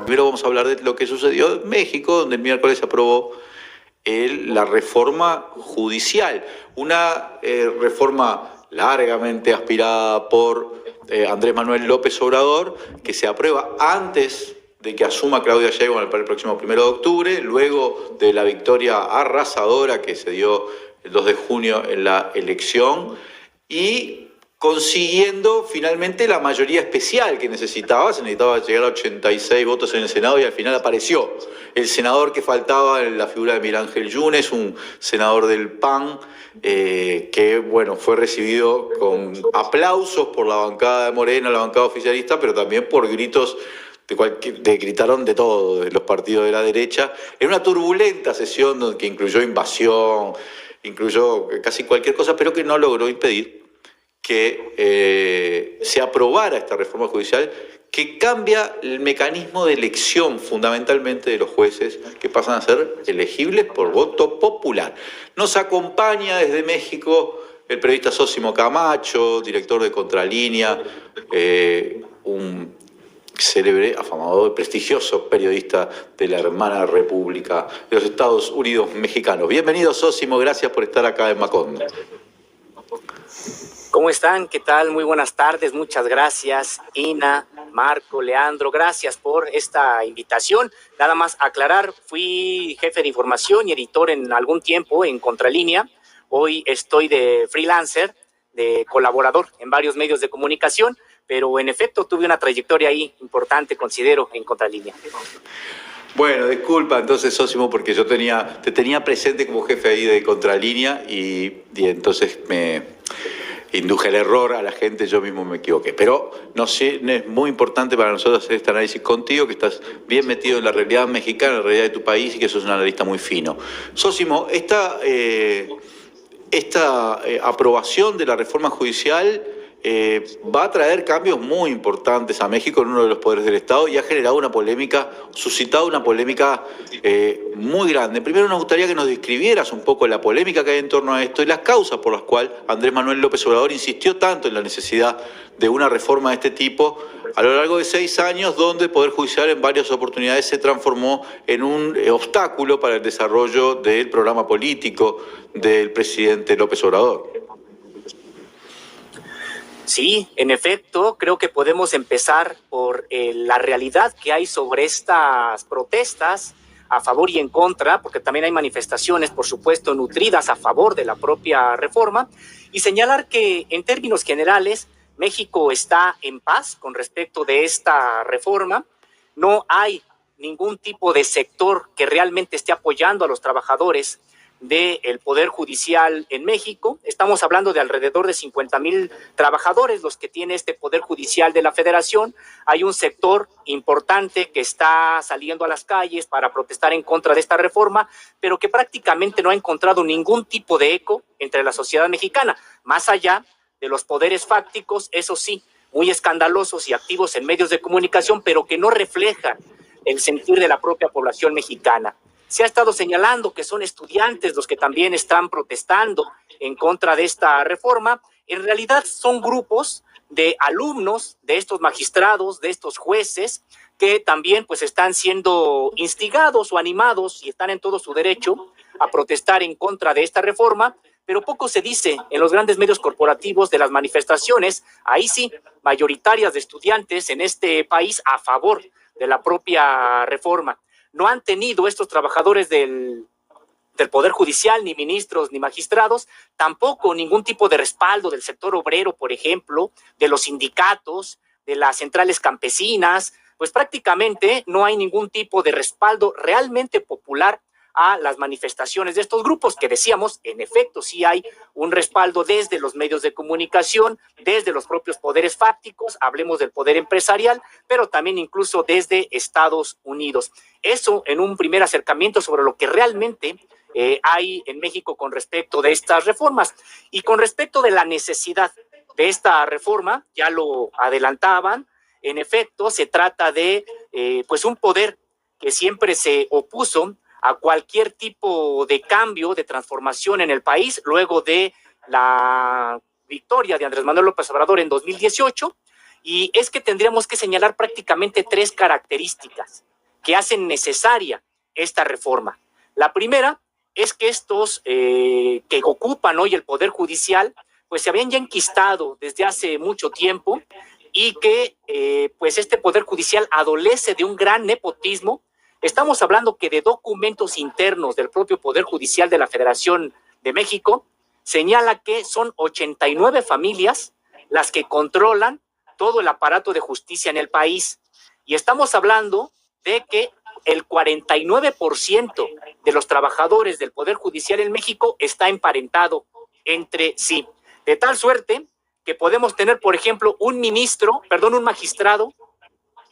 Primero vamos a hablar de lo que sucedió en México, donde el miércoles se aprobó la reforma judicial, una reforma largamente aspirada por Andrés Manuel López Obrador, que se aprueba antes de que asuma Claudia Sheinbaum el próximo 1 de octubre, luego de la victoria arrasadora que se dio el 2 de junio en la elección, y consiguiendo finalmente la mayoría especial que necesitaba. Se necesitaba llegar a 86 votos en el Senado y al final apareció el senador que faltaba en la figura de Miguel Ángel Yunes, un senador del PAN, que bueno, fue recibido con aplausos por la bancada de Morena, la bancada oficialista, pero también por gritos gritaron de todo, de los partidos de la derecha, en una turbulenta sesión que incluyó invasión, incluyó casi cualquier cosa, pero que no logró impedir que se aprobara esta reforma judicial que cambia el mecanismo de elección fundamentalmente de los jueces, que pasan a ser elegibles por voto popular. Nos acompaña desde México el periodista Zósimo Camacho, director de Contralínea, un célebre, afamado y prestigioso periodista de la hermana República de los Estados Unidos Mexicanos. Bienvenido, Zósimo, gracias por estar acá en Macondo. ¿Cómo están? ¿Qué tal? Muy buenas tardes, muchas gracias, Ina, Marco, Leandro, gracias por esta invitación. Nada más aclarar, fui jefe de información y editor en algún tiempo en Contralínea. Hoy estoy de freelancer, de colaborador en varios medios de comunicación, pero en efecto tuve una trayectoria ahí importante, considero, en Contralínea. Bueno, disculpa entonces, Zósimo, porque yo te tenía presente como jefe ahí de Contralínea y entonces me induje el error a la gente, yo mismo me equivoqué. Pero no sé, es muy importante para nosotros hacer este análisis contigo, que estás bien metido en la realidad mexicana, en la realidad de tu país, y que sos un analista muy fino. Zósimo, esta aprobación de la reforma judicial va a traer cambios muy importantes a México en uno de los poderes del Estado y ha generado una polémica, suscitado una polémica muy grande. Primero nos gustaría que nos describieras un poco la polémica que hay en torno a esto y las causas por las cuales Andrés Manuel López Obrador insistió tanto en la necesidad de una reforma de este tipo a lo largo de 6 años, donde el Poder Judicial en varias oportunidades se transformó en un obstáculo para el desarrollo del programa político del presidente López Obrador. Sí, en efecto, creo que podemos empezar por la realidad que hay sobre estas protestas a favor y en contra, porque también hay manifestaciones, por supuesto, nutridas a favor de la propia reforma, y señalar que en términos generales México está en paz con respecto de esta reforma. No hay ningún tipo de sector que realmente esté apoyando a los trabajadores del Poder Judicial en México. Estamos hablando de alrededor de 50,000 trabajadores los que tiene este Poder Judicial de la Federación. Hay un sector importante que está saliendo a las calles para protestar en contra de esta reforma, pero que prácticamente no ha encontrado ningún tipo de eco entre la sociedad mexicana, más allá de los poderes fácticos, eso sí, muy escandalosos y activos en medios de comunicación, pero que no reflejan el sentir de la propia población mexicana. Se ha estado señalando que son estudiantes los que también están protestando en contra de esta reforma. En realidad son grupos de alumnos de estos magistrados, de estos jueces, que también pues están siendo instigados o animados y están en todo su derecho a protestar en contra de esta reforma, pero poco se dice en los grandes medios corporativos de las manifestaciones, ahí sí, mayoritarias de estudiantes en este país a favor de la propia reforma. No han tenido estos trabajadores del Poder Judicial, ni ministros, ni magistrados, tampoco ningún tipo de respaldo del sector obrero, por ejemplo, de los sindicatos, de las centrales campesinas, pues prácticamente no hay ningún tipo de respaldo realmente popular a las manifestaciones de estos grupos, que decíamos, en efecto, sí hay un respaldo desde los medios de comunicación, desde los propios poderes fácticos, hablemos del poder empresarial, pero también incluso desde Estados Unidos. Eso en un primer acercamiento sobre lo que realmente hay en México con respecto de estas reformas. Y con respecto de la necesidad de esta reforma, ya lo adelantaban, en efecto, se trata de pues un poder que siempre se opuso a cualquier tipo de cambio, de transformación en el país, luego de la victoria de Andrés Manuel López Obrador en 2018, y es que tendríamos que señalar prácticamente 3 características que hacen necesaria esta reforma. La primera es que estos que ocupan hoy el Poder Judicial, pues se habían ya enquistado desde hace mucho tiempo y que pues este Poder Judicial adolece de un gran nepotismo. Estamos hablando que de documentos internos del propio Poder Judicial de la Federación de México señala que son 89 familias las que controlan todo el aparato de justicia en el país. Y estamos hablando de que el 49% de los trabajadores del Poder Judicial en México está emparentado entre sí. De tal suerte que podemos tener, por ejemplo, un magistrado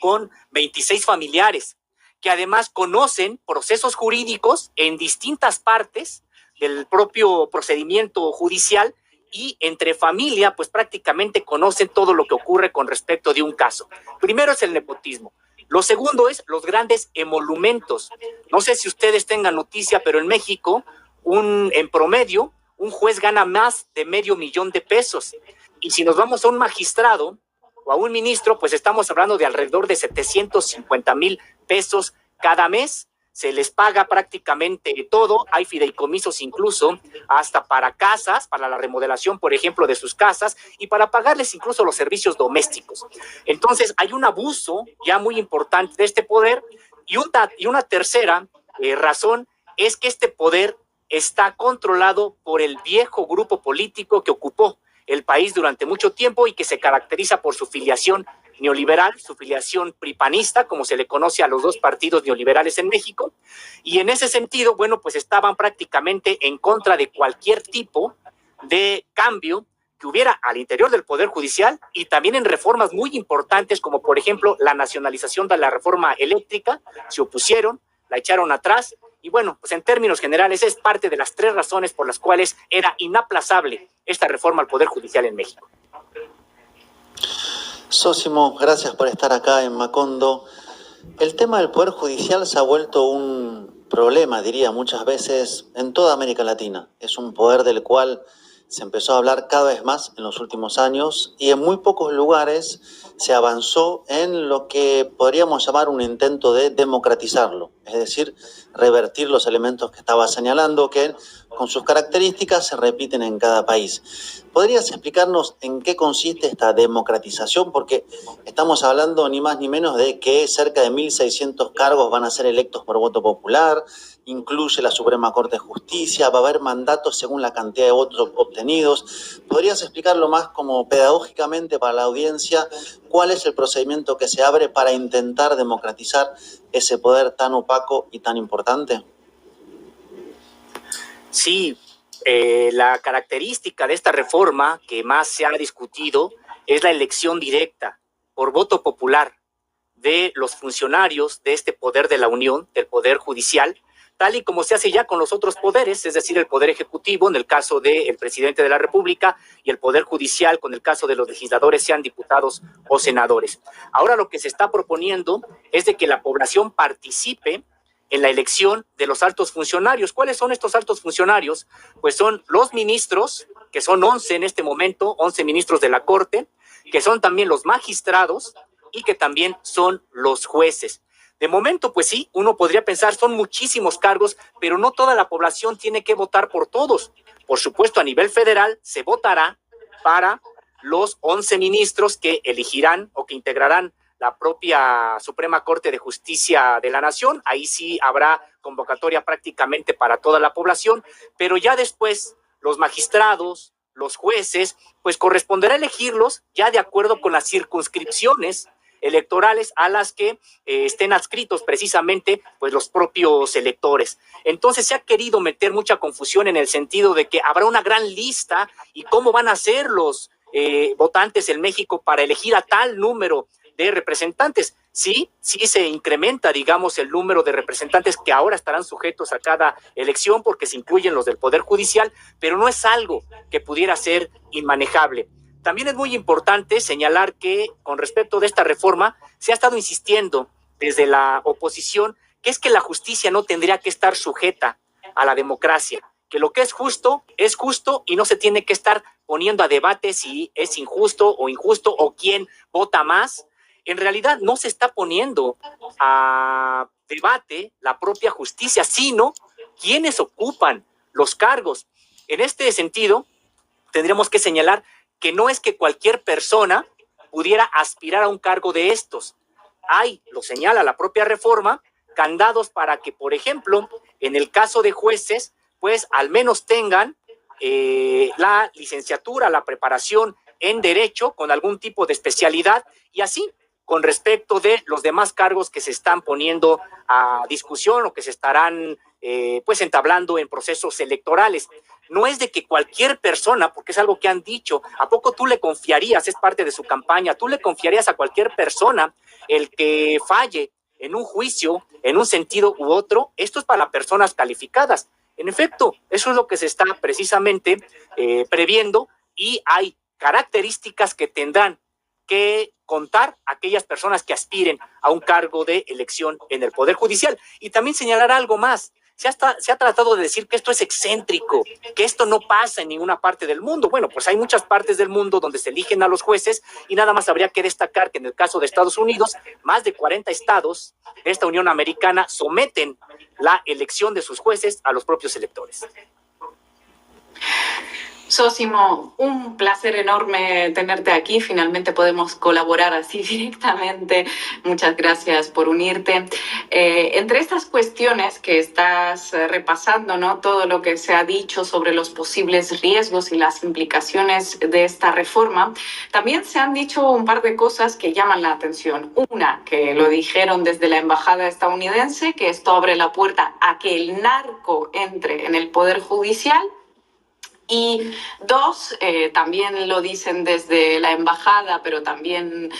con 26 familiares, que además conocen procesos jurídicos en distintas partes del propio procedimiento judicial y entre familia, pues prácticamente conocen todo lo que ocurre con respecto de un caso. Primero es el nepotismo. Lo segundo es los grandes emolumentos. No sé si ustedes tengan noticia, pero en México, en promedio, un juez gana más de $500,000. Y si nos vamos a un magistrado o a un ministro, pues estamos hablando de alrededor de $750,000 cada mes. Se les paga prácticamente todo, hay fideicomisos incluso hasta para casas, para la remodelación, por ejemplo, de sus casas y para pagarles incluso los servicios domésticos. Entonces hay un abuso ya muy importante de este poder y una tercera razón es que este poder está controlado por el viejo grupo político que ocupó el país durante mucho tiempo y que se caracteriza por su filiación neoliberal, su filiación pripanista, como se le conoce a los dos partidos neoliberales en México, y en ese sentido, bueno, pues estaban prácticamente en contra de cualquier tipo de cambio que hubiera al interior del Poder Judicial y también en reformas muy importantes, como por ejemplo la nacionalización de la reforma eléctrica, se opusieron, la echaron atrás, y bueno, pues en términos generales es parte de las 3 razones por las cuales era inaplazable esta reforma al Poder Judicial en México. Sósimo, gracias por estar acá en Macondo. El tema del Poder Judicial se ha vuelto un problema, diría, muchas veces en toda América Latina. Es un poder del cual se empezó a hablar cada vez más en los últimos años y en muy pocos lugares se avanzó en lo que podríamos llamar un intento de democratizarlo, es decir, revertir los elementos que estaba señalando que con sus características se repiten en cada país. ¿Podrías explicarnos en qué consiste esta democratización? Porque estamos hablando ni más ni menos de que cerca de 1.600 cargos van a ser electos por voto popular, incluye la Suprema Corte de Justicia, va a haber mandatos según la cantidad de votos obtenidos. ¿Podrías explicarlo más como pedagógicamente para la audiencia cuál es el procedimiento que se abre para intentar democratizar ese poder tan opaco y tan importante? Sí, la característica de esta reforma que más se ha discutido es la elección directa por voto popular de los funcionarios de este poder de la Unión, del Poder Judicial, tal y como se hace ya con los otros poderes, es decir, el Poder Ejecutivo, en el caso del presidente de la República, y el Poder Judicial, con el caso de los legisladores, sean diputados o senadores. Ahora lo que se está proponiendo es de que la población participe en la elección de los altos funcionarios. ¿Cuáles son estos altos funcionarios? Pues son los ministros, que son 11 en este momento, 11 ministros de la Corte, que son también los magistrados y que también son los jueces. De momento, pues sí, uno podría pensar, son muchísimos cargos, pero no toda la población tiene que votar por todos. Por supuesto, a nivel federal se votará para los 11 ministros que elegirán o que integrarán la propia Suprema Corte de Justicia de la Nación. Ahí sí habrá convocatoria prácticamente para toda la población, pero ya después los magistrados, los jueces, pues corresponderá elegirlos ya de acuerdo con las circunscripciones electorales a las que estén adscritos precisamente pues los propios electores. Entonces se ha querido meter mucha confusión en el sentido de que habrá una gran lista y cómo van a ser los votantes en México para elegir a tal número de representantes. Sí se incrementa, digamos, el número de representantes que ahora estarán sujetos a cada elección porque se incluyen los del Poder Judicial, pero no es algo que pudiera ser inmanejable. También es muy importante señalar que con respecto de esta reforma se ha estado insistiendo desde la oposición que es que la justicia no tendría que estar sujeta a la democracia, que lo que es justo y no se tiene que estar poniendo a debate si es injusto o quién vota más. En realidad no se está poniendo a debate la propia justicia, sino quienes ocupan los cargos. En este sentido, tendríamos que señalar que no es que cualquier persona pudiera aspirar a un cargo de estos. Hay, lo señala la propia reforma, candados para que, por ejemplo, en el caso de jueces, pues al menos tengan la licenciatura, la preparación en derecho con algún tipo de especialidad, y así con respecto de los demás cargos que se están poniendo a discusión o que se estarán pues entablando en procesos electorales. No es de que cualquier persona, porque es algo que han dicho, ¿a poco tú le confiarías? Es parte de su campaña, ¿tú le confiarías a cualquier persona el que falle en un juicio, en un sentido u otro? Esto es para personas calificadas. En efecto, eso es lo que se está precisamente previendo, y hay características que tendrán que contar aquellas personas que aspiren a un cargo de elección en el Poder Judicial. Y también señalar algo más. Se ha tratado de decir que esto es excéntrico, que esto no pasa en ninguna parte del mundo. Bueno, pues hay muchas partes del mundo donde se eligen a los jueces, y nada más habría que destacar que en el caso de Estados Unidos, más de 40 estados de esta Unión Americana someten la elección de sus jueces a los propios electores. Sosimo, un placer enorme tenerte aquí. Finalmente podemos colaborar así directamente. Muchas gracias por unirte. Entre estas cuestiones que estás repasando, ¿no? Todo lo que se ha dicho sobre los posibles riesgos y las implicaciones de esta reforma, también se han dicho un par de cosas que llaman la atención. Una, que lo dijeron desde la embajada estadounidense, que esto abre la puerta a que el narco entre en el Poder Judicial. Y dos, también lo dicen desde la embajada, pero también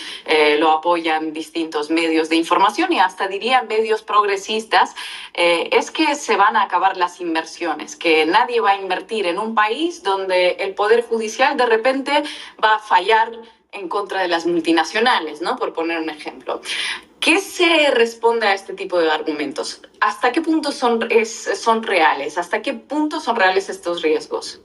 lo apoyan distintos medios de información y hasta diría medios progresistas, es que se van a acabar las inversiones, que nadie va a invertir en un país donde el Poder Judicial de repente va a fallar en contra de las multinacionales, ¿no? Por poner un ejemplo. ¿Qué se responde a este tipo de argumentos? ¿Hasta qué punto son reales? ¿Hasta qué punto son reales estos riesgos?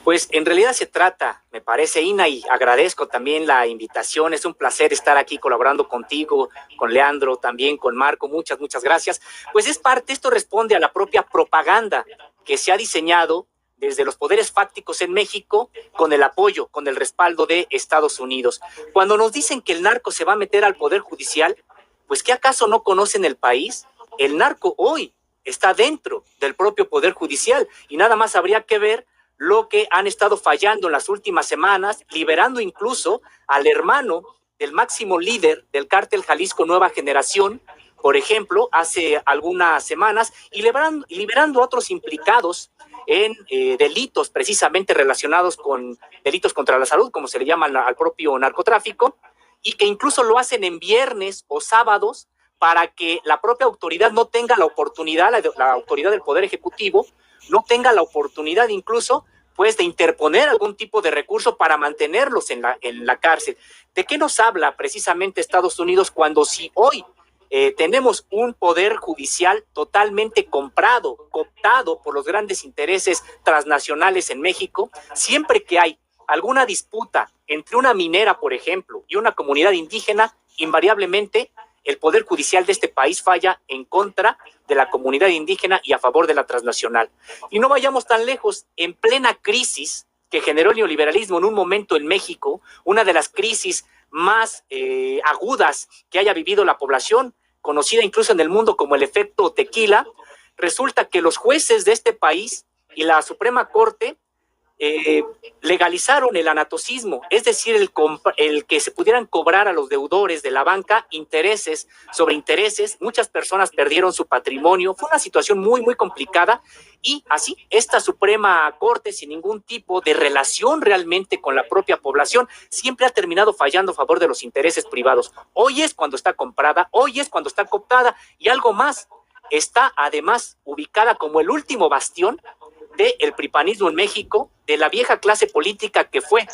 Pues en realidad se trata, me parece, Ina, y agradezco también la invitación. Es un placer estar aquí colaborando contigo, con Leandro, también con Marco. Muchas gracias. Pues esto responde a la propia propaganda que se ha diseñado desde los poderes fácticos en México, con el apoyo, con el respaldo de Estados Unidos. Cuando nos dicen que el narco se va a meter al Poder Judicial, pues ¿qué acaso no conocen el país? El narco hoy está dentro del propio Poder Judicial, y nada más habría que ver lo que han estado fallando en las últimas semanas, liberando incluso al hermano del máximo líder del cártel Jalisco Nueva Generación, por ejemplo, hace algunas semanas, y liberando a otros implicados en delitos precisamente relacionados con delitos contra la salud, como se le llaman al propio narcotráfico, y que incluso lo hacen en viernes o sábados para que la propia autoridad no tenga la oportunidad, la autoridad del Poder Ejecutivo, no tenga la oportunidad incluso pues de interponer algún tipo de recurso para mantenerlos en la cárcel. ¿De qué nos habla precisamente Estados Unidos cuando si hoy tenemos un poder judicial totalmente comprado, cooptado por los grandes intereses transnacionales en México? Siempre que hay alguna disputa entre una minera, por ejemplo, y una comunidad indígena, invariablemente el Poder Judicial de este país falla en contra de la comunidad indígena y a favor de la transnacional. Y no vayamos tan lejos, en plena crisis que generó el neoliberalismo en un momento en México, una de las crisis más agudas que haya vivido la población, conocida incluso en el mundo como el efecto tequila, resulta que los jueces de este país y la Suprema Corte legalizaron el anatocismo, es decir, el que se pudieran cobrar a los deudores de la banca intereses sobre intereses. Muchas personas perdieron su patrimonio, fue una situación muy complicada, y así esta Suprema Corte, sin ningún tipo de relación realmente con la propia población, siempre ha terminado fallando a favor de los intereses privados. Hoy es cuando está comprada, hoy es cuando está cooptada, y algo más, está además ubicada como el último bastión del pripanismo en México, de la vieja clase política que fue,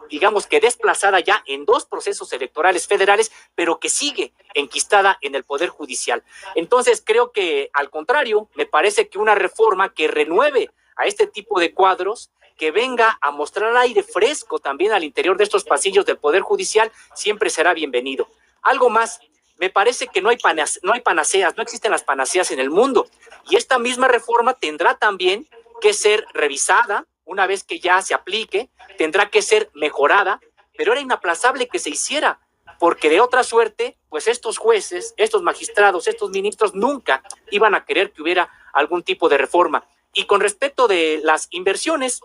digamos que desplazada ya en 2 procesos electorales federales, pero que sigue enquistada en el Poder Judicial. Entonces creo que al contrario, me parece que una reforma que renueve a este tipo de cuadros, que venga a mostrar aire fresco también al interior de estos pasillos del Poder Judicial, siempre será bienvenido. Algo más, me parece que no hay panaceas, no existen las panaceas en el mundo. Y esta misma reforma tendrá también que ser revisada una vez que ya se aplique, tendrá que ser mejorada, pero era inaplazable que se hiciera, porque de otra suerte, pues estos jueces, estos magistrados, estos ministros nunca iban a querer que hubiera algún tipo de reforma. Y con respecto de las inversiones,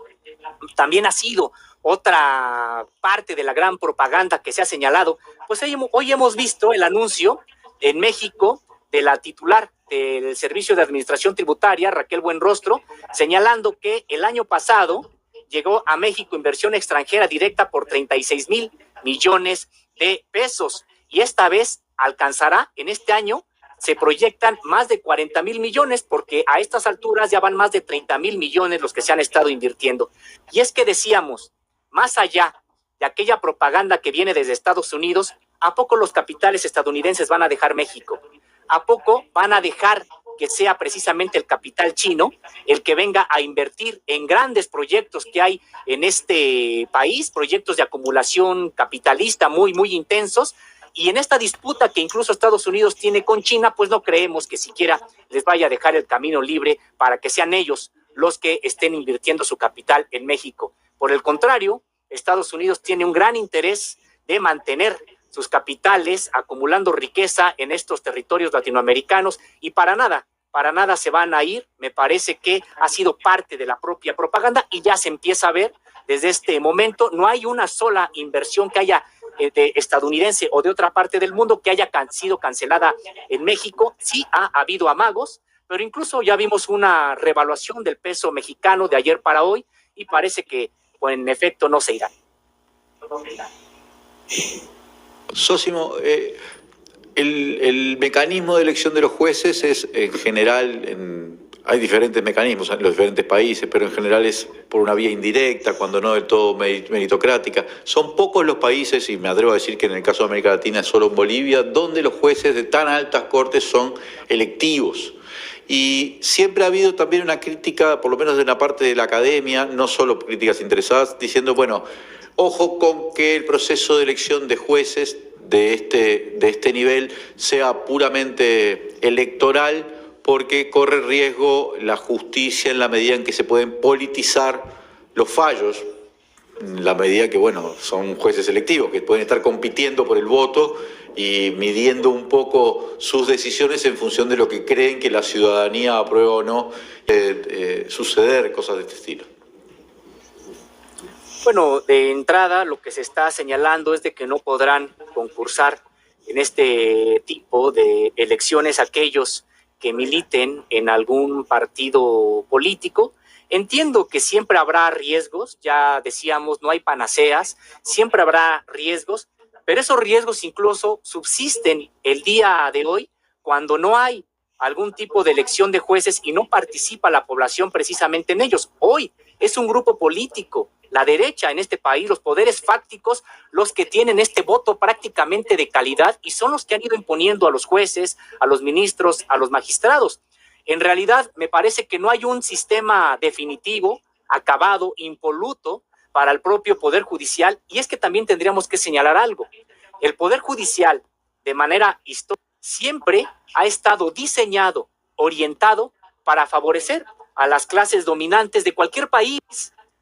también ha sido otra parte de la gran propaganda que se ha señalado. Pues hoy hemos visto el anuncio en México de la titular del Servicio de Administración Tributaria, Raquel Buenrostro, señalando que el año pasado llegó a México inversión extranjera directa por 36,000 millones de pesos, y esta vez alcanzará en este año, se proyectan más de 40,000 millones, porque a estas alturas ya van más de 30,000 millones los que se han estado invirtiendo. Y es que decíamos, más allá de aquella propaganda que viene desde Estados Unidos, ¿a poco los capitales estadounidenses van a dejar México? ¿A poco van a dejar que sea precisamente el capital chino el que venga a invertir en grandes proyectos que hay en este país, proyectos de acumulación capitalista muy, muy intensos? Y en esta disputa que incluso Estados Unidos tiene con China, pues no creemos que siquiera les vaya a dejar el camino libre para que sean ellos los que estén invirtiendo su capital en México. Por el contrario, Estados Unidos tiene un gran interés de mantener sus capitales acumulando riqueza en estos territorios latinoamericanos, y para nada se van a ir. Me parece que ha sido parte de la propia propaganda y ya se empieza a ver desde este momento. No hay una sola inversión que haya de estadounidense o de otra parte del mundo que haya sido cancelada en México. Sí ha habido amagos, pero incluso ya vimos una revaluación del peso mexicano de ayer para hoy y parece que pues, en efecto no se irán. Sósimo, el mecanismo de elección de los jueces es en general, hay diferentes mecanismos en los diferentes países, pero en general es por una vía indirecta, cuando no del todo meritocrática. Son pocos los países, y me atrevo a decir que en el caso de América Latina es solo en Bolivia, donde los jueces de tan altas cortes son electivos. Y siempre ha habido también una crítica, por lo menos de una parte de la academia, no solo críticas interesadas, diciendo, bueno, ojo con que el proceso de elección de jueces de este nivel sea puramente electoral, porque corre riesgo la justicia en la medida en que se pueden politizar los fallos, en la medida que, bueno, son jueces electivos, que pueden estar compitiendo por el voto y midiendo un poco sus decisiones en función de lo que creen que la ciudadanía aprueba o no, suceder cosas de este estilo. Bueno, de entrada lo que se está señalando es de que no podrán concursar en este tipo de elecciones aquellos que militen en algún partido político. Entiendo que siempre habrá riesgos, ya decíamos, no hay panaceas, siempre habrá riesgos, pero esos riesgos incluso subsisten el día de hoy cuando no hay algún tipo de elección de jueces y no participa la población precisamente en ellos. Hoy es un grupo político, la derecha en este país, los poderes fácticos, los que tienen este voto prácticamente de calidad y son los que han ido imponiendo a los jueces, a los ministros, a los magistrados. En realidad, me parece que no hay un sistema definitivo, acabado, impoluto para el propio Poder Judicial, y es que también tendríamos que señalar algo. El Poder Judicial, de manera histórica, siempre ha estado diseñado, orientado para favorecer a las clases dominantes de cualquier país,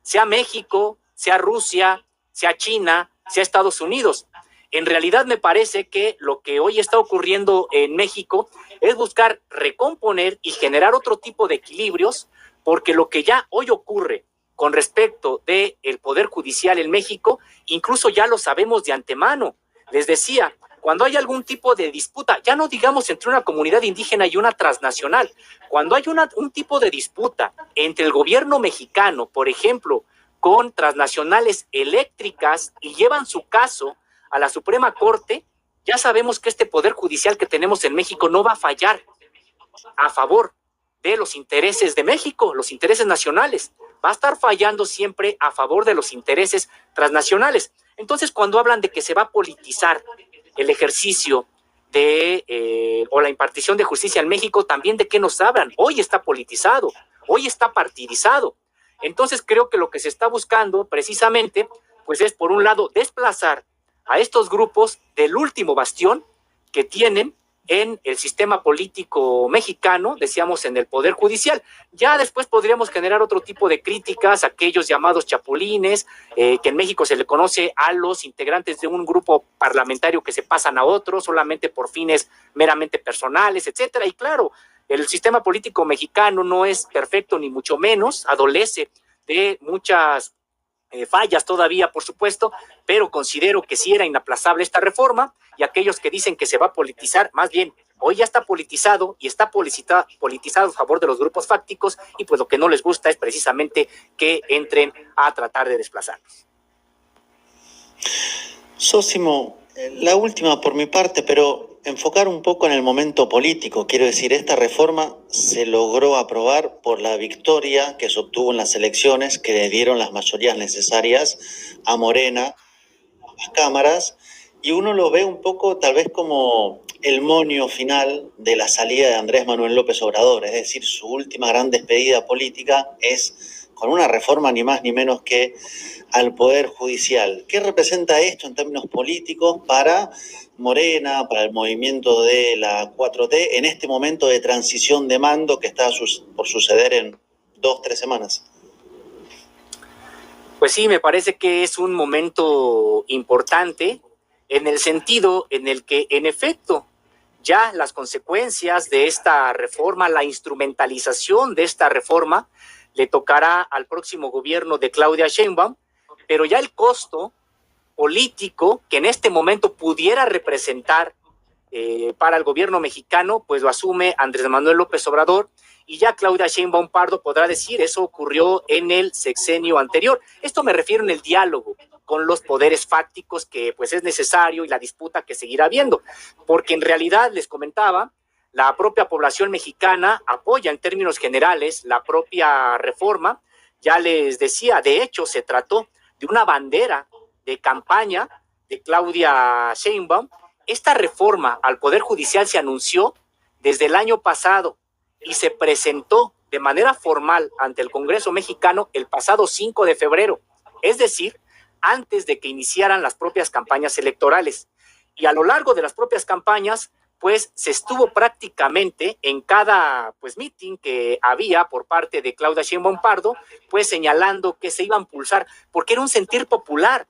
sea México, sea Rusia, sea China, sea Estados Unidos. En realidad me parece que lo que hoy está ocurriendo en México es buscar recomponer y generar otro tipo de equilibrios, porque lo que ya hoy ocurre con respecto del Poder Judicial en México, incluso ya lo sabemos de antemano. Les decía, cuando hay algún tipo de disputa, ya no digamos entre una comunidad indígena y una transnacional, cuando hay un tipo de disputa entre el gobierno mexicano, por ejemplo, con transnacionales eléctricas y llevan su caso a la Suprema Corte, ya sabemos que este Poder Judicial que tenemos en México no va a fallar a favor de los intereses de México, los intereses nacionales. Va a estar fallando siempre a favor de los intereses transnacionales. Entonces, cuando hablan de que se va a politizar el ejercicio o la impartición de justicia en México, también de qué nos hablan. Hoy está politizado, hoy está partidizado. Entonces, creo que lo que se está buscando precisamente, pues es por un lado desplazar a estos grupos del último bastión que tienen en el sistema político mexicano, decíamos en el Poder Judicial. Ya después podríamos generar otro tipo de críticas, aquellos llamados chapulines, que en México se le conoce a los integrantes de un grupo parlamentario que se pasan a otro solamente por fines meramente personales, etcétera. Y claro, el sistema político mexicano no es perfecto ni mucho menos, adolece de muchas fallas todavía, por supuesto, pero considero que sí era inaplazable esta reforma, y aquellos que dicen que se va a politizar, más bien, hoy ya está politizado y está politizado a favor de los grupos fácticos, y pues lo que no les gusta es precisamente que entren a tratar de desplazarnos. Sósimo, la última por mi parte, pero enfocar un poco en el momento político. Quiero decir, esta reforma se logró aprobar por la victoria que se obtuvo en las elecciones, que le dieron las mayorías necesarias a Morena, a las cámaras, y uno lo ve un poco tal vez como el moño final de la salida de Andrés Manuel López Obrador, es decir, su última gran despedida política es con una reforma ni más ni menos que al Poder Judicial. ¿Qué representa esto en términos políticos para Morena, para el movimiento de la 4T, en este momento de transición de mando que está por suceder en 2-3 semanas? Pues sí, me parece que es un momento importante en el sentido en el que, en efecto, ya las consecuencias de esta reforma, la instrumentalización de esta reforma, le tocará al próximo gobierno de Claudia Sheinbaum, pero ya el costo político que en este momento pudiera representar para el gobierno mexicano, pues lo asume Andrés Manuel López Obrador, y ya Claudia Sheinbaum Pardo podrá decir, eso ocurrió en el sexenio anterior. Esto me refiero en el diálogo con los poderes fácticos, que pues es necesario, y la disputa que seguirá habiendo, porque en realidad, les comentaba, la propia población mexicana apoya en términos generales la propia reforma. Ya les decía, de hecho se trató de una bandera de campaña de Claudia Sheinbaum. Esta reforma al Poder Judicial se anunció desde el año pasado y se presentó de manera formal ante el Congreso mexicano el pasado 5 de febrero, es decir, antes de que iniciaran las propias campañas electorales. Y a lo largo de las propias campañas, pues se estuvo prácticamente en cada meeting que había por parte de Claudia Sheinbaum Pardo, pues señalando que se iba a impulsar, porque era un sentir popular.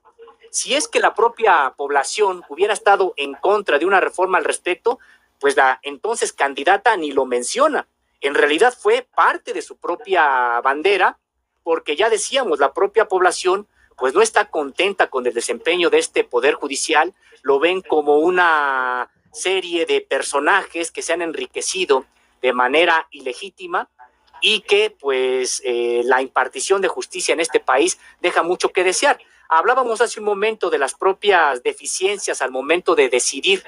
Si es que la propia población hubiera estado en contra de una reforma al respecto, pues la entonces candidata ni lo menciona. En realidad fue parte de su propia bandera, porque ya decíamos, la propia población pues no está contenta con el desempeño de este Poder Judicial, lo ven como una serie de personajes que se han enriquecido de manera ilegítima, y que pues la impartición de justicia en este país deja mucho que desear. Hablábamos hace un momento de las propias deficiencias al momento de decidir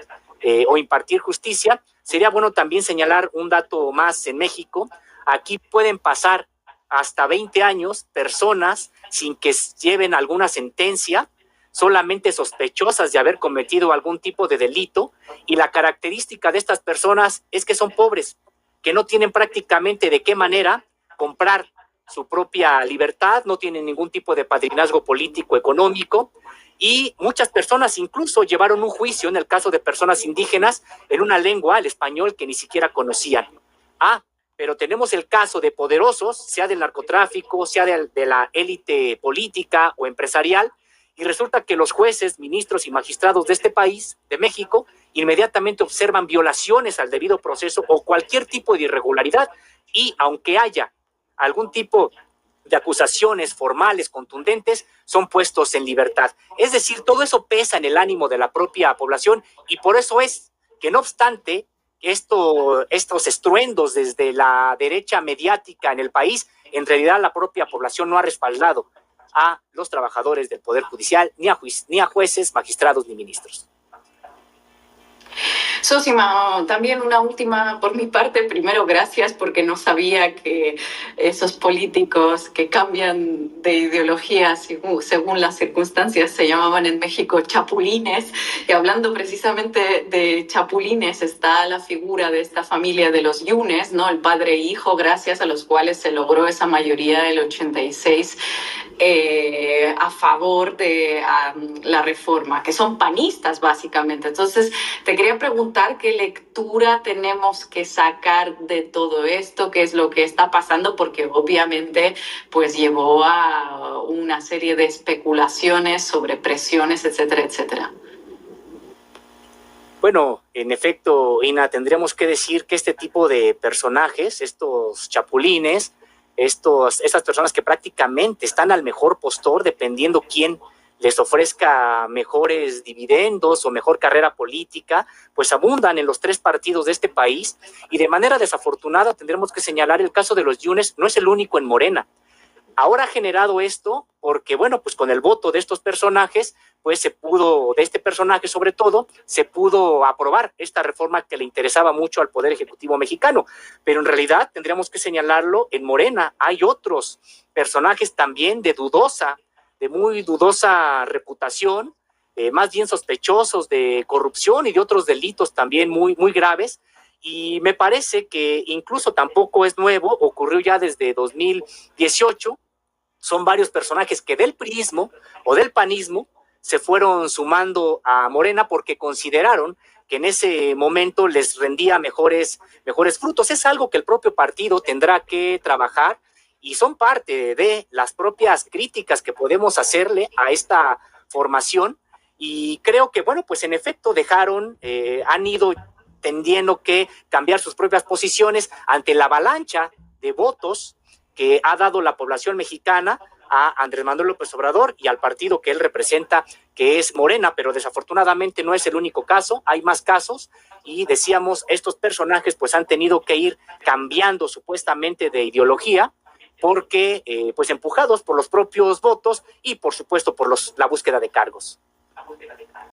o impartir justicia. Sería bueno también señalar un dato más en México. Aquí pueden pasar hasta 20 años personas sin que lleven alguna sentencia, solamente sospechosas de haber cometido algún tipo de delito, y la característica de estas personas es que son pobres, que no tienen prácticamente de qué manera comprar su propia libertad, no tienen ningún tipo de padrinazgo político, económico, y muchas personas incluso llevaron un juicio, en el caso de personas indígenas, en una lengua, el español, que ni siquiera conocían. Pero tenemos el caso de poderosos, sea del narcotráfico, sea de la élite política o empresarial, y resulta que los jueces, ministros y magistrados de este país, de México, inmediatamente observan violaciones al debido proceso o cualquier tipo de irregularidad, y aunque haya algún tipo de acusaciones formales contundentes, son puestos en libertad. Es decir, todo eso pesa en el ánimo de la propia población, y por eso es que, no obstante estos estruendos desde la derecha mediática en el país, en realidad la propia población no ha respaldado a los trabajadores del Poder Judicial, ni a jueces, magistrados ni ministros. Sósimo, también una última por mi parte. Primero, gracias, porque no sabía que esos políticos que cambian de ideología según las circunstancias se llamaban en México chapulines. Y hablando precisamente de chapulines, está la figura de esta familia de los Yunes, ¿no? El padre e hijo, gracias a los cuales se logró esa mayoría del 86 a favor de la reforma, que son panistas básicamente. Entonces, te quería preguntar preguntar qué lectura tenemos que sacar de todo esto, qué es lo que está pasando, porque obviamente pues llevó a una serie de especulaciones sobre presiones, etcétera, etcétera. Bueno, en efecto, Ina, tendríamos que decir que este tipo de personajes, estos chapulines, estas personas que prácticamente están al mejor postor dependiendo quién les ofrezca mejores dividendos o mejor carrera política, pues abundan en los 3 partidos de este país, y de manera desafortunada tendremos que señalar el caso de los Yunes, no es el único en Morena. Ahora ha generado esto porque, bueno, pues con el voto de estos personajes, pues de este personaje sobre todo, se pudo aprobar esta reforma que le interesaba mucho al Poder Ejecutivo mexicano. Pero en realidad tendríamos que señalarlo, en Morena hay otros personajes también de muy dudosa reputación, más bien sospechosos de corrupción y de otros delitos también muy, muy graves. Y me parece que incluso tampoco es nuevo, ocurrió ya desde 2018, son varios personajes que del priismo o del panismo se fueron sumando a Morena porque consideraron que en ese momento les rendía mejores frutos. Es algo que el propio partido tendrá que trabajar y son parte de las propias críticas que podemos hacerle a esta formación. Y creo que, bueno, pues en efecto han ido teniendo que cambiar sus propias posiciones ante la avalancha de votos que ha dado la población mexicana a Andrés Manuel López Obrador y al partido que él representa, que es Morena. Pero desafortunadamente no es el único caso, hay más casos, y decíamos, estos personajes pues han tenido que ir cambiando supuestamente de ideología, porque pues empujados por los propios votos y por supuesto por la búsqueda de cargos.